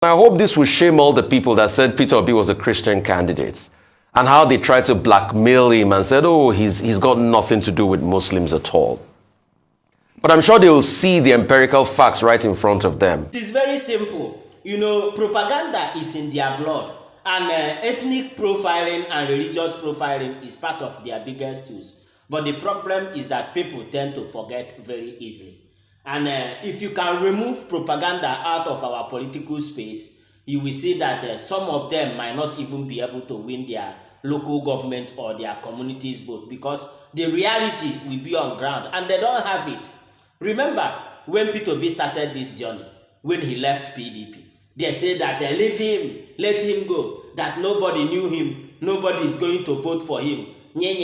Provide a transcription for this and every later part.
I hope this will shame all the people that said Peter Obi was a Christian candidate and how they tried to blackmail him and said, oh, he's got nothing to do with Muslims at all. But I'm sure they will see the empirical facts right in front of them. It is very simple. You know, propaganda is in their blood. And ethnic profiling and religious profiling is part of their biggest tools. But the problem is that people tend to forget very easily. And if you can remove propaganda out of our political space, you will see that some of them might not even be able to win their local government or their community's vote, because the reality will be on ground and they don't have it. Remember when Peter Obi started this journey, when he left PDP, they said that leave him, let him go, that nobody knew him, nobody is going to vote for him. Here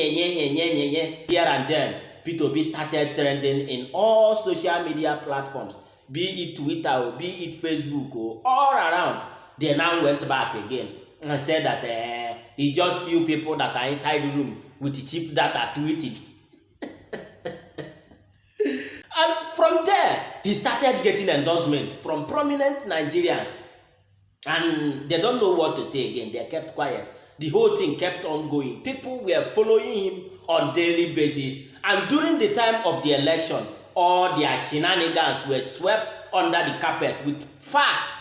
and then, Peter Obi started trending in all social media platforms, be it Twitter or be it Facebook or all around. They now went back again and said that he just few people that are inside the room with cheap data tweeting. And from there, he started getting endorsement from prominent Nigerians. And they don't know what to say again. They kept quiet. The whole thing kept on going. People were following him on daily basis. And during the time of the election, all their shenanigans were swept under the carpet with facts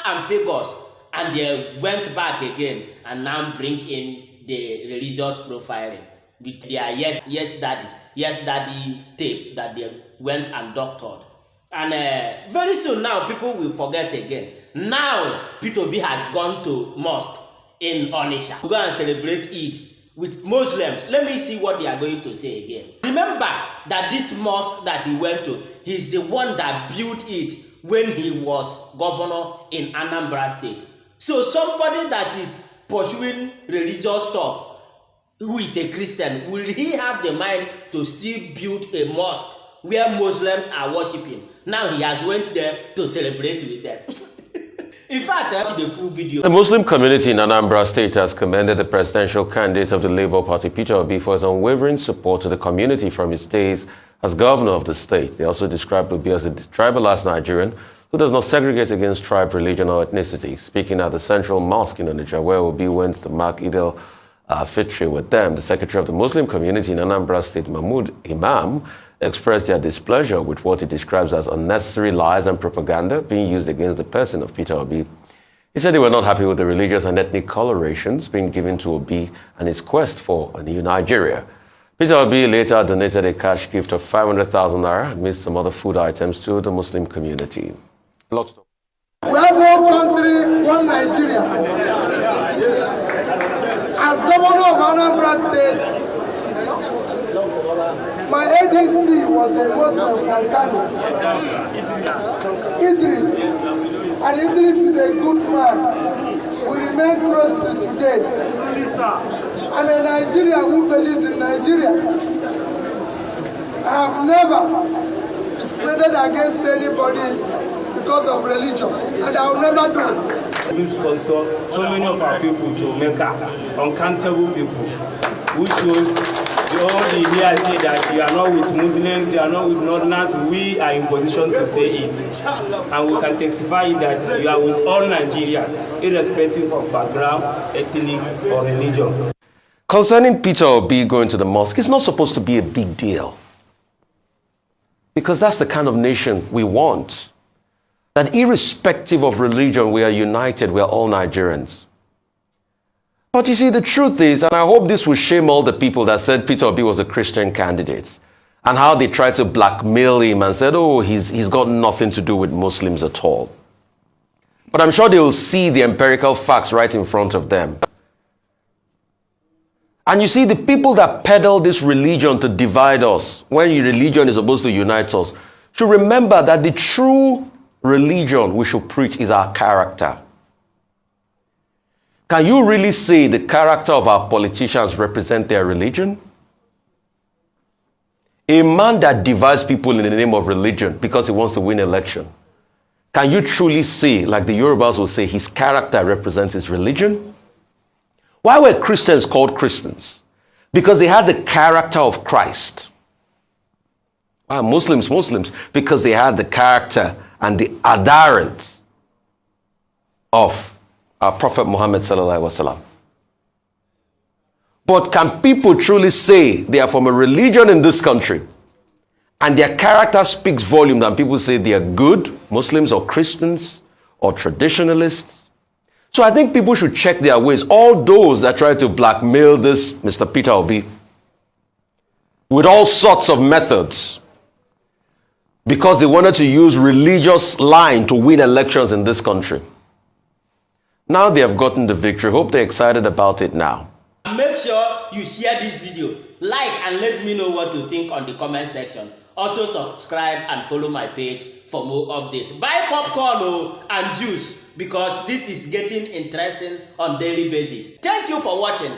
and figures. And they went back again and now bring in the religious profiling with their yes daddy tape that they went and doctored. And very soon now, people will forget again. Now, Peter Obi has gone to mosque in Onitsha to go and celebrate Eid with Muslims. Let me see what they are going to say again. Remember that this mosque that he went to, he's the one that built it when he was governor in Anambra state. So somebody that is pursuing religious stuff, who is a Christian, will he have the mind to still build a mosque where Muslims are worshipping? Now he has went there to celebrate with them. In fact, I watched the full video. The Muslim community in Anambra State has commended the presidential candidate of the Labour Party, Peter Obi, for his unwavering support to the community from his days as governor of the state. They also described Obi as a tribalized Nigerian who does not segregate against tribe, religion, or ethnicity. Speaking at the Central Mosque in Onitsha, where Obi went to mark Eid al-Fitr with them, the secretary of the Muslim community in Anambra State, Mahmood Imam, expressed their displeasure with what he describes as unnecessary lies and propaganda being used against the person of Peter Obi. He said they were not happy with the religious and ethnic colorations being given to Obi and his quest for a new Nigeria. Peter Obi later donated a cash gift of 500,000 naira amidst some other food items to the Muslim community. We have one country, one Nigeria. As governor of Anambra State, my ADC was a Muslim from Kano, Idris, and Idris is a good man. We remain close to today. I'm a Nigerian who believes in Nigeria. I have never discriminated against anybody because of religion, and I will never do it. We sponsor so many of our people to Mecca, uncountable people, who shows all the media say that you are not with Muslims, you are not with Northerners. We are in position to say it. And we can testify that you are with all Nigerians, irrespective of background, ethnic, or religion. Concerning Peter Obi going to the mosque, it's not supposed to be a big deal. Because that's the kind of nation we want. That irrespective of religion, we are united, we are all Nigerians. But you see, the truth is, and I hope this will shame all the people that said Peter Obi was a Christian candidate and how they tried to blackmail him and said, oh, he's got nothing to do with Muslims at all. But I'm sure they will see the empirical facts right in front of them. And you see, the people that peddle this religion to divide us, when religion is supposed to unite us, should remember that the true religion we should preach is our character. Can you really say the character of our politicians represent their religion? A man that divides people in the name of religion because he wants to win election, can you truly say, like the Yorubas will say, his character represents his religion? Why were Christians called Christians? Because they had the character of Christ. Why Muslims? Because they had the character and the adherence of our Prophet Muhammad sallallahu alaihi wasallam. But can people truly say they are from a religion in this country and their character speaks volume than people say they are good Muslims or Christians or traditionalists? So I think people should check their ways. All those that try to blackmail this Mr. Peter Obi with all sorts of methods because they wanted to use religious line to win elections in this country. Now they have gotten the victory. Hope they're excited about it now. Make sure you share this video, like, and let me know what you think on the comment section. Also subscribe and follow my page for more updates. Buy popcorn and juice because this is getting interesting on daily basis. Thank you for watching.